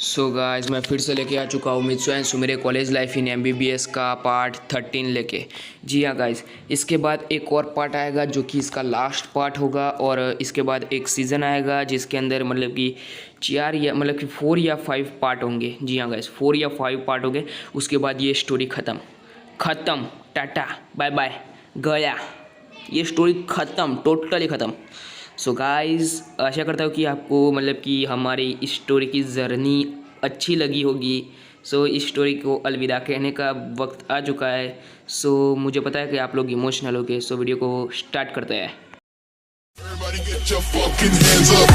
So guys मैं फिर से लेके आ चुका हूँ मित्सु एंड सुमेरे कॉलेज लाइफ इन एमबीबीएस का पार्ट 13 लेके। जी हाँ गाइस, इसके बाद एक और पार्ट आएगा जो कि इसका लास्ट पार्ट होगा और इसके बाद एक सीज़न आएगा जिसके अंदर मतलब कि 4 या 5 पार्ट होंगे। जी हाँ गाइस, 4 या 5 पार्ट होंगे। उसके बाद ये स्टोरी ख़त्म, टाटा बाय बाय, गया, ये स्टोरी ख़त्म, टोटली ख़त्म। सो गाइस आशा करता हूँ कि आपको मतलब कि हमारी स्टोरी की जर्नी अच्छी लगी होगी। सो इस स्टोरी को अलविदा कहने का वक्त आ चुका है। सो मुझे पता है कि आप लोग इमोशनल होगे। सो वीडियो को स्टार्ट करते हैं। Everybody get your fucking hands up.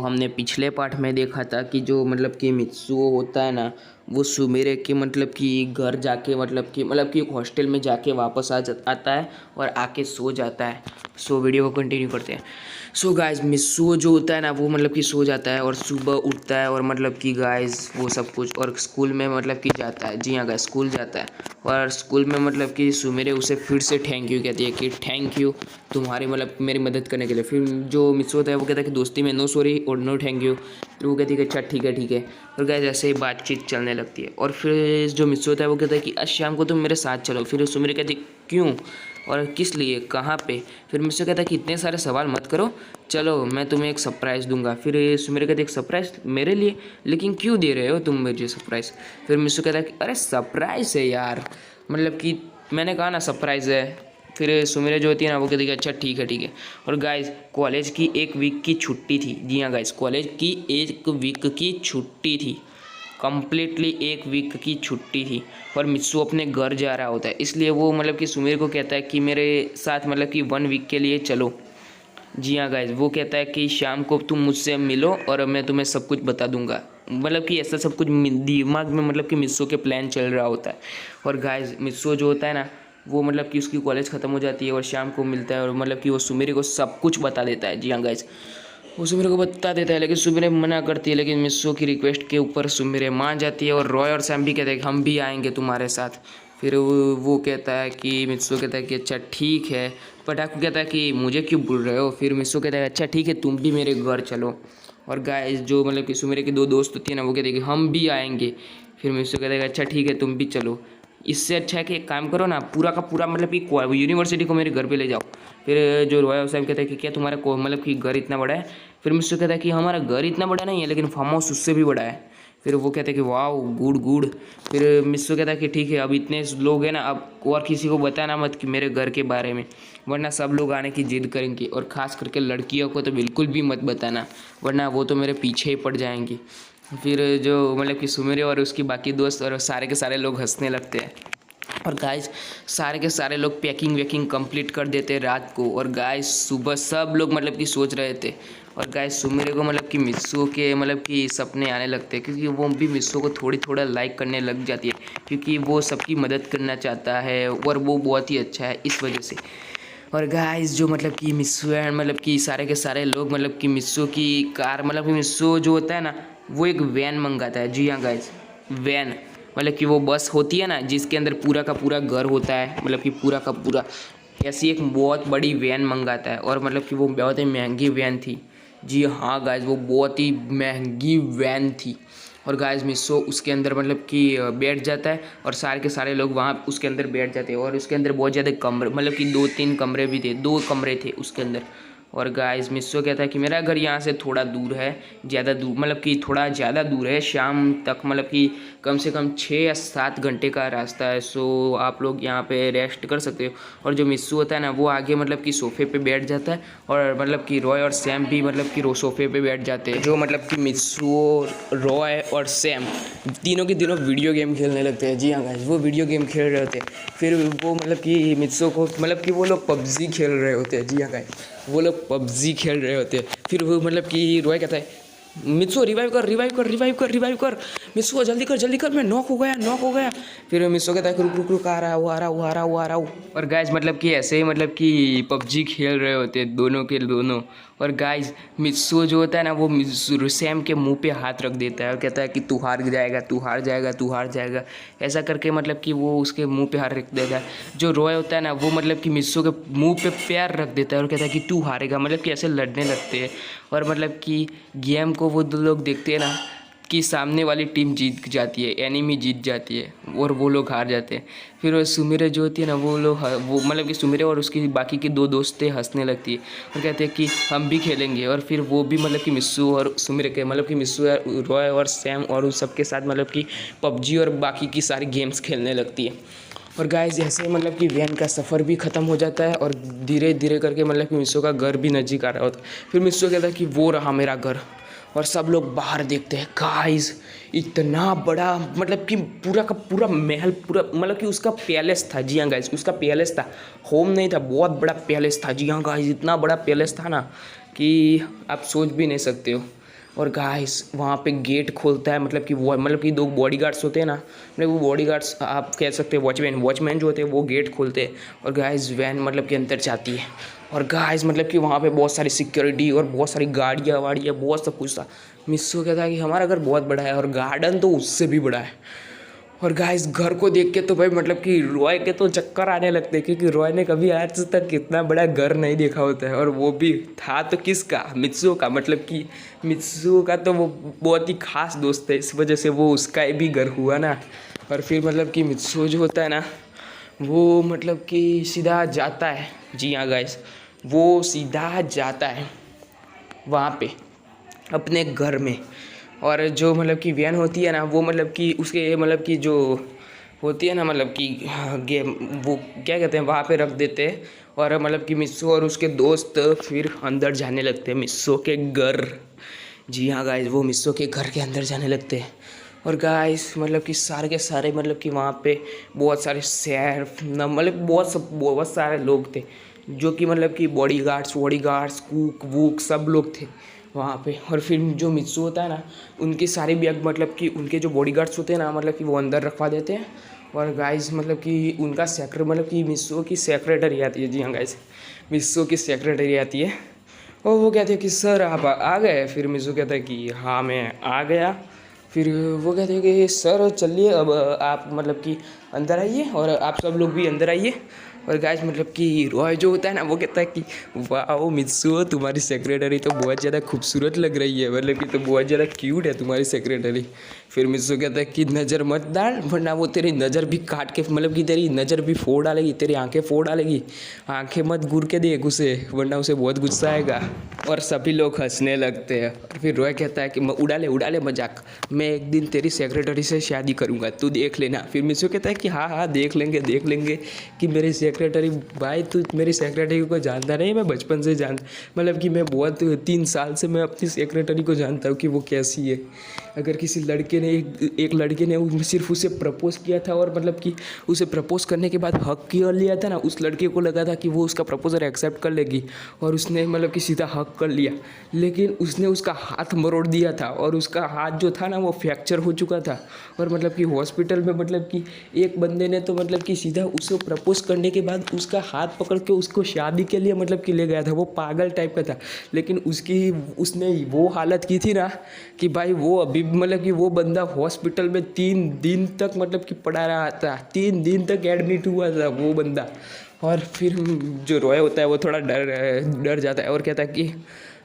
हमने पिछले पार्ट में देखा था कि जो मतलब कि मित्सुओ होता है ना, वो सुमेरे के मतलब कि घर जाके मतलब कि एक हॉस्टल में जाके वापस आता है और आके सो जाता है। वीडियो को कंटिन्यू करते हैं। गाइस मित्सुओ जो होता है ना, वो मतलब कि सो जाता है और सुबह उठता है और मतलब कि गाइस वो सब कुछ और स्कूल में मतलब कि जाता है। जी हाँ गाइस, स्कूल जाता है और स्कूल में मतलब कि सुमेरे उसे फिर से थैंक यू कहती है कि थैंक यू तुम्हारी मतलब मेरी मदद करने के लिए। फिर जो मित्सुओ होता है वो कहता है कि दोस्ती में नो सॉरी और नो थैंक यू। फिर वो कहती है कि अच्छा ठीक है। और गाइस ऐसे ही बातचीत चलने लगती है और फिर जो मित्सुओ होता है वो कहता है कि आज शाम को तुम मेरे साथ चलो। फिर सुमेरे कहती है क्यों और किस लिए, कहाँ पे। फिर मित्सुओ कहता है कि इतने सारे सवाल मत करो, चलो मैं तुम्हें एक सरप्राइज़ दूंगा। फिर सुमेरे कहते एक सरप्राइज़ मेरे लिए, लेकिन क्यों दे रहे हो तुम मुझे सरप्राइज़। फिर मित्सुओ कहता है कि अरे सरप्राइज़ है यार, मतलब कि मैंने कहा ना सरप्राइज़ है। फिर सुमेरे जो होती है ना वो कहती है अच्छा ठीक है। और गाइस कॉलेज की 1 वीक की छुट्टी थी। जी हाँ गाइस, कॉलेज की 1 वीक की छुट्टी थी, कम्प्लीटली 1 वीक की छुट्टी थी। और मित्सु अपने घर जा रहा होता है, इसलिए वो मतलब कि सुमेर को कहता है कि मेरे साथ मतलब कि 1 वीक के लिए चलो। जी हाँ गाइज, वो कहता है कि शाम को तुम मुझसे मिलो और मैं तुम्हें सब कुछ बता दूंगा। मतलब कि ऐसा सब कुछ दिमाग में मतलब कि मित्सु के प्लान चल रहा होता है। और गाइज मित्सु जो होता है ना, वो मतलब कि उसकी कॉलेज ख़त्म हो जाती है और शाम को मिलता है और मतलब कि वो सुमेरी को सब कुछ बता देता है। जी हाँ गाइज, वो सुमेरे को बता देता है, लेकिन सुमेरे मना करती है। लेकिन मित्सु की रिक्वेस्ट के ऊपर सुमेरे मान जाती है और रॉय और सैम भी कहते हैं कि हम भी आएंगे तुम्हारे साथ। फिर वो कहता है कि मित्सु कहता है कि अच्छा ठीक है। पटाकू कहता है कि मुझे क्यों बोल रहे हो। फिर मित्सु कहता है अच्छा ठीक है तुम भी मेरे घर चलो। और गाइस जो मतलब कि सुमेरे के 2 दोस्त होती है ना, वो कहते हैं कि हम भी आएंगे। फिर मित्सु कहता है कि अच्छा ठीक है तुम भी चलो। इससे अच्छा है कि एक काम करो ना, पूरा का पूरा मतलब कि यूनिवर्सिटी को मेरे घर पे ले जाओ। फिर जो रॉय साहब कहता है कि क्या तुम्हारा मतलब कि घर इतना बड़ा है। फिर मित्सु कहता है कि हमारा घर इतना बड़ा नहीं है, लेकिन फार्म हाउस उससे भी बड़ा है। फिर वो कहते हैं कि वाह गुड। फिर मित्सु कहता है कि ठीक है अब इतने लोग हैं ना, अब और किसी को बताना मत कि मेरे घर के बारे में, वरना सब लोग आने की जिद करेंगे। और ख़ास करके लड़कियों को तो बिल्कुल भी मत बताना, वरना वो तो मेरे पीछे ही पड़ जाएंगी। फिर जो मतलब कि सुमेरे और उसकी बाकी दोस्त और सारे के सारे लोग हंसने लगते हैं। और गाइस सारे के सारे लोग पैकिंग वैकिंग कंप्लीट कर देते रात को। और गाइस सुबह सब लोग मतलब कि सोच रहे थे। और गाइस सुमेरे को मतलब कि मित्सु के मतलब कि सपने आने लगते हैं, क्योंकि वो भी मित्सु को थोड़ा लाइक करने लग जाती है, क्योंकि वो सबकी मदद करना चाहता है और वो बहुत ही अच्छा है इस वजह से। और गाइस जो मतलब कि मित्सु है मतलब कि सारे के सारे लोग मतलब कि मित्सु की कार मतलब कि मित्सु जो होता है ना, वो एक वैन मंगाता है। जी हाँ गाइस, वैन मतलब कि वो बस होती है ना जिसके अंदर पूरा का पूरा घर होता है, मतलब कि पूरा का पूरा, ऐसी एक बहुत बड़ी वैन मंगाता है। और मतलब कि वो बहुत ही महंगी वैन थी। जी हाँ गाइस, वो बहुत ही महंगी वैन थी। और गाइस मित्सु उसके अंदर मतलब कि बैठ जाता है और सारे के सारे लोग वहाँ उसके अंदर बैठ जाते हैं। और उसके अंदर बहुत ज़्यादा कमरे मतलब कि 2-3 कमरे भी थे, 2 कमरे थे उसके अंदर। और गाइस मित्सु कहता है कि मेरा घर यहाँ से थोड़ा दूर है, ज़्यादा दूर मतलब कि थोड़ा ज़्यादा दूर है, शाम तक मतलब कि कम से कम 6 या 7 घंटे का रास्ता है। सो आप लोग यहाँ पे रेस्ट कर सकते हो। और जो मित्सु होता है ना, वो आगे मतलब कि सोफ़े पे बैठ जाता है और मतलब कि रॉय और सैम भी मतलब कि सोफ़े पे बैठ जाते हैं। जो मतलब कि मित्सु, रॉय और सैम तीनों के तीनों वीडियो गेम खेलने लगते हैं। जी हाँ गाइस, वो वीडियो गेम खेल रहे होते हैं। फिर वो मतलब कि मित्सु को मतलब कि वो लोग पबजी खेल रहे होते हैं। जी हाँ गाइस, वो लोग पबजी खेल रहे होते हैं। फिर वो मतलब कि रॉय कहता है मित्सो रिवाइव कर रिवाइव कर रिवाइव कर रिवाइव कर, मित्सो जल्दी कर, मैं नॉक हो गया। फिर मित्सो कहता है कि रुक आ रहा हूँ आ रहा हूँ। और गाइज मतलब कि ऐसे ही मतलब कि पबजी खेल रहे होते हैं दोनों के दोनों। और गाइज मित्सो जो होता है ना वो सैम के मुंह पे हाथ रख देता है और कहता है कि तू हार जाएगा। ऐसा करके मतलब कि वो उसके मुंह पे हाथ रख देता है। जो रॉय होता है ना वो मतलब कि मित्सो के मुंह पे पैर रख देता है और कहता है कि तू हारेगा, मतलब कि ऐसे लड़ने लगते हैं। और मतलब कि गेम को वो दो लोग देखते हैं ना कि सामने वाली टीम जीत जाती है, एनिमी जीत जाती है और वो लोग हार जाते हैं। फिर वो सुमिरे जो होती है ना वो मतलब कि सुमिरे और उसकी बाकी के दो दोस्तें हंसने लगती है और कहते हैं कि हम भी खेलेंगे। और फिर वो भी मतलब कि मिस्सू और सुमिरे के मतलब कि मिस्सू रॉय और सैम और उस सबके साथ मतलब कि पबजी और बाकी की सारी गेम्स खेलने लगती है। और गाइस ऐसे मतलब कि वैन का सफ़र भी ख़त्म हो जाता है और धीरे धीरे करके मतलब कि मिस्सू का घर भी नज़दीक आ रहा होता है। फिर मिस्सू कहता है कि वो रहा मेरा घर, और सब लोग बाहर देखते हैं। गाइस इतना बड़ा मतलब कि पूरा का पूरा महल, पूरा मतलब कि उसका पैलेस था। जी हाँ गाइस, उसका पैलेस था, होम नहीं था, बहुत बड़ा पैलेस था। जी हाँ गाइस, इतना बड़ा पैलेस था ना कि आप सोच भी नहीं सकते हो। और गाइस वहाँ पे गेट खोलता है, मतलब कि वो मतलब कि दो बॉडीगार्ड्स होते हैं ना, मतलब वो बॉडीगार्ड्स आप कह सकते हैं वॉचमैन जो होते हैं वो गेट खोलते हैं। और गाइस वैन मतलब कि अंदर जाती है। और गाइस मतलब कि वहाँ पे बहुत सारी सिक्योरिटी और बहुत सारी गाड़ियाँ वाड़ियाँ बहुत सब कुछ था। मिस्सू कहता है कि हमारा घर बहुत बड़ा है और गार्डन तो उससे भी बड़ा है। और गाइस घर को देख के तो भाई मतलब कि रॉय के तो चक्कर आने लगते हैं, क्योंकि रॉय ने कभी आज तक इतना बड़ा घर नहीं देखा होता है। और वो भी था तो किसका, मित्सू का, मतलब कि मित्सू का तो वो बहुत ही खास दोस्त है, इस वजह से वो उसका भी घर हुआ ना। और फिर मतलब कि मित्सू जो होता है ना वो मतलब कि सीधा जाता है। जी हाँ गाइस, वो सीधा जाता है वहाँ पे अपने घर में। और जो मतलब कि वैन होती है ना वो मतलब कि उसके मतलब कि जो होती है ना मतलब कि गेम वो क्या कहते हैं वहाँ पे रख देते हैं। और मतलब कि मिस्सू और उसके दोस्त फिर अंदर जाने लगते हैं मिस्सू के घर। जी हाँ गाइस, वो मिस्सू के घर के अंदर जाने लगते हैं। और गाइस मतलब कि सारे के सारे मतलब कि वहाँ पे बहुत सारे शेफ मतलब बहुत सारे लोग थे, जो कि मतलब कि बॉडीगार्ड्स कुक वूक सब लोग थे वहाँ पे। और फिर जो मित्सू होता है ना उनकी सारी बैग मतलब कि उनके जो बॉडीगार्ड्स होते हैं ना मतलब कि वो अंदर रखवा देते हैं। और गाइस मतलब कि उनका मतलब कि मित्सू की सेक्रेटरी आती है। जी हाँ गाइस, मित्सू की सेक्रेटरी आती है और वो कहते हैं कि सर आप आ गए। फिर मित्सू कहता है कि हाँ मैं आ गया। फिर वो कहते हैं कि सर चलिए अब आप मतलब कि अंदर आइए और आप सब लोग भी अंदर आइए। और गाइस मतलब कि रॉय जो होता है ना वो कहता है कि वाह मित्सू तुम्हारी सेक्रेटरी तो बहुत ज़्यादा खूबसूरत लग रही है, मतलब कि तो बहुत ज़्यादा क्यूट है तुम्हारी सेक्रेटरी। फिर मित्सू कहता है कि नज़र मत डाल वरना वो तेरी नज़र भी काट के मतलब कि तेरी नज़र भी फोड़ डालेगी, तेरी आंखें फोड़ डालेगी। आंखें मत घूर के देख उसे वरना उसे बहुत गुस्सा आएगा। और सभी लोग हंसने लगते हैं। और फिर रॉय कहता है कि उड़ा ले मजाक, मैं एक दिन तेरी सेक्रेटरी से शादी करूँगा, तू देख लेना। फिर मित्सू कहता है कि हाँ देख लेंगे कि मेरी सेक्रेटरी, भाई तू मेरी सेक्रेटरी को जानता नहीं, मैं बचपन से मतलब कि मैं बहुत 3 साल से मैं अपनी सेक्रेटरी को जानता हूँ कि वो कैसी है। अगर किसी लड़के ने एक लड़के ने सिर्फ उसे प्रपोज़ किया था और मतलब कि उसे प्रपोज़ करने के बाद हक कर लिया था ना, उस लड़के को लगा था कि वो उसका प्रपोजल एक्सेप्ट कर लेगी और उसने मतलब कि सीधा हक कर लिया। लेकिन उसने उसका हाथ मरोड़ दिया था और उसका हाथ जो था ना वो फ्रैक्चर हो चुका था। और मतलब कि हॉस्पिटल में मतलब कि एक बंदे ने तो मतलब कि सीधा उसे प्रपोज करने के बाद उसका हाथ पकड़ के उसको शादी के लिए मतलब कि ले गया था। वो पागल टाइप का था, लेकिन उसने वो हालत की थी ना कि भाई वो अभी मतलब कि वो बंदा हॉस्पिटल में 3 दिन तक मतलब कि पड़ा रहा था, 3 दिन तक एडमिट हुआ था वो बंदा। और फिर जो रॉय होता है वो थोड़ा डर जाता है और कहता है कि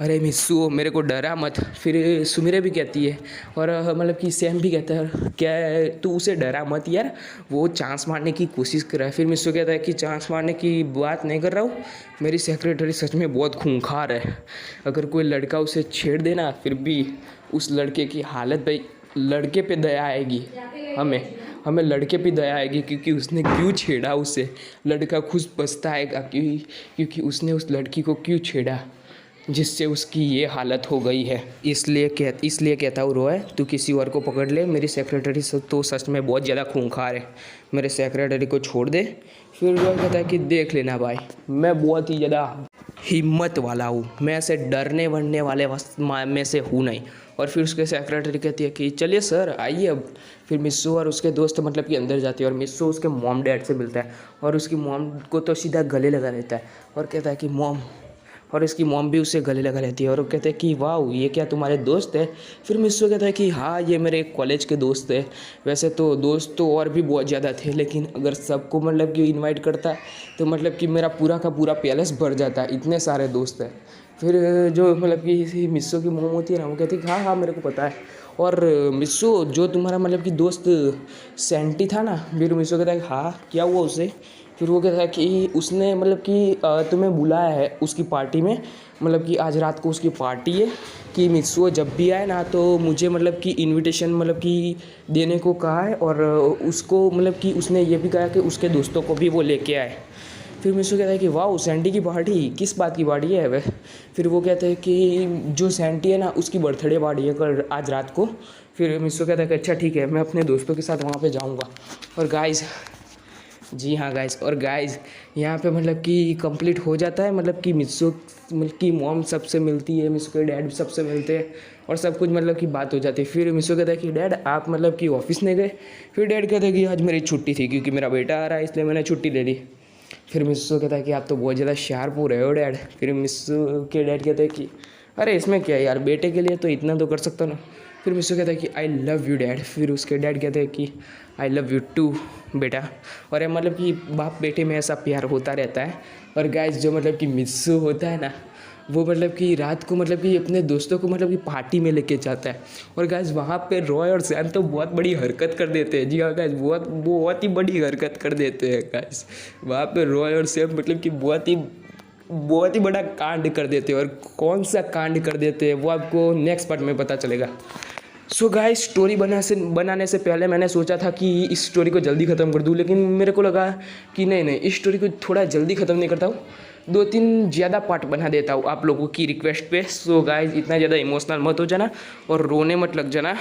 अरे मिस्सू मेरे को डरा मत। फिर सुमिरे भी कहती है और मतलब कि सैम भी कहता है क्या तू उसे डरा मत यार, वो चांस मारने की कोशिश कर रहा है। फिर मिस्सू कहता है कि चांस मारने की बात नहीं कर रहा हूँ, मेरी सेक्रेटरी सच में बहुत खूंखार है। अगर कोई लड़का उसे छेड़ देना फिर भी उस लड़के की हालत, भाई लड़के पे दया आएगी, हमें लड़के पे दया आएगी क्योंकि उसने क्यों छेड़ा उसे। लड़का खुद पछताएगा क्योंकि उसने उस लड़की को क्यों छेड़ा। जिससे उसकी ये हालत हो गई है। इसलिए कहता हूँ रोए, तू किसी और को पकड़ ले, मेरी सेक्रेटरी तो सच में बहुत ज़्यादा खूंखार है, मेरे सेक्रेटरी को छोड़ दे। फिर रोए कहता है कि देख लेना भाई, मैं बहुत ही ज़्यादा हिम्मत वाला हूँ, मैं ऐसे डरने वरने वाले में से हूँ नहीं। और फिर उसके सेक्रेटरी कहती है कि चलिए सर आइए अब। फिर मिस्सू और उसके दोस्त मतलब कि अंदर जाती है और मिस्सू उसके मॉम डैड से मिलता है और उसकी मॉम को तो सीधा गले लगा लेता है और कहता है कि मॉम, और इसकी मॉम भी उसे गले लगा लेती है और वो कहते हैं कि वाह ये क्या तुम्हारे दोस्त है। फिर मिस्सू कहता है कि हाँ ये मेरे कॉलेज के दोस्त है, वैसे तो दोस्त तो और भी बहुत ज़्यादा थे, लेकिन अगर सबको मतलब कि इनवाइट करता तो मतलब कि मेरा पूरा का पूरा पैलेस भर जाता, इतने सारे दोस्त हैं। फिर जो मतलब कि मिस्सू की मोम होती है ना, वो कहती है कि हाँ हाँ मेरे को पता है। और मिस्सू जो तुम्हारा मतलब कि दोस्त सेंटी था ना, फिर मिस्सू कहता है हाँ क्या हुआ उसे। फिर वो कहता है कि उसने मतलब कि तुम्हें बुलाया है उसकी पार्टी में, मतलब कि आज रात को उसकी पार्टी है, कि मिस्सू जब भी आए ना तो मुझे मतलब कि इनविटेशन मतलब कि देने को कहा है, और उसको मतलब कि उसने ये भी कहा कि उसके दोस्तों को भी वो लेके आए। फिर मिस्सू कहता है कि वाह सैंटी की पार्टी, किस बात की पार्टी है वह। फिर वो कहते हैं कि जो सैंटी है ना उसकी बर्थडे पार्टी है कल आज रात को। फिर मिस्सू कहता है कि अच्छा ठीक है, मैं अपने दोस्तों के साथ वहाँ पे जाऊँगा। और गाइस, जी हाँ गाइस, और गाइस यहाँ पे मतलब कि कंप्लीट हो जाता है, मतलब कि मिस्सू की मॉम सबसे मिलती है, मिस्सू के डैड भी सबसे मिलते हैं और सब कुछ मतलब कि बात हो जाती है। फिर मिस्सू कहता है कि डैड आप मतलब कि ऑफिस नहीं गए। फिर डैड कहता है कि आज मेरी छुट्टी थी क्योंकि मेरा बेटा आ रहा है इसलिए मैंने छुट्टी ले ली। फिर मिस्सू कहता है कि आप तो बहुत ज़्यादा शार्प हो रहे हो डैड। फिर मिस्सू के डैड कहते हैं कि अरे इसमें क्या है यार, बेटे के लिए तो इतना तो कर सकता ना। फिर मिस्सू कहता है कि आई लव यू डैड। फिर उसके डैड कहते हैं कि आई लव यू टू बेटा। और ये मतलब कि बाप बेटे में ऐसा प्यार होता रहता है। और गाइस जो मतलब कि मिस्सू होता है ना, वो मतलब कि रात को मतलब कि अपने दोस्तों को मतलब कि पार्टी में लेके जाता है। और गाइस वहाँ पे रॉय और सैम तो बहुत बड़ी हरकत कर देते हैं। जी हाँ गाइस, बहुत ही बड़ी हरकत कर देते हैं गाइस। वहाँ पे रॉय और सैम मतलब कि बहुत ही बड़ा कांड कर देते हैं। और कौन सा कांड कर देते हैं वो आपको नेक्स्ट पार्ट में पता चलेगा। सो गाइस स्टोरी बनाने से पहले मैंने सोचा था कि इस स्टोरी को जल्दी ख़त्म कर दूँ, लेकिन मेरे को लगा कि नहीं इस स्टोरी को थोड़ा जल्दी ख़त्म नहीं करता हूँ, 2-3 ज़्यादा पार्ट बना देता हूँ आप लोगों की रिक्वेस्ट पे। सो गाइस इतना ज़्यादा इमोशनल मत हो जाना और रोने मत लग जाना।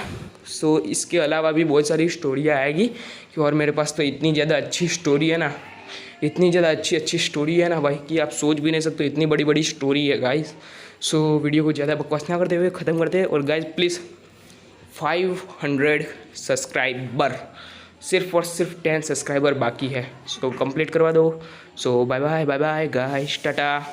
सो इसके अलावा भी बहुत सारी स्टोरियाँ आएगी कि, और मेरे पास तो इतनी ज़्यादा अच्छी स्टोरी है ना, इतनी ज़्यादा अच्छी स्टोरी है ना भाई कि आप सोच भी नहीं सकते, इतनी बड़ी स्टोरी है गाइस। सो वीडियो को ज़्यादा बकवास ना करते हुए ख़त्म करते हैं। और गाइस प्लीज़ 500 सब्सक्राइबर, सिर्फ और सिर्फ 10 सब्सक्राइबर बाकी है, सो कंप्लीट करवा दो। सो बाय बाय गाइस, टाटा।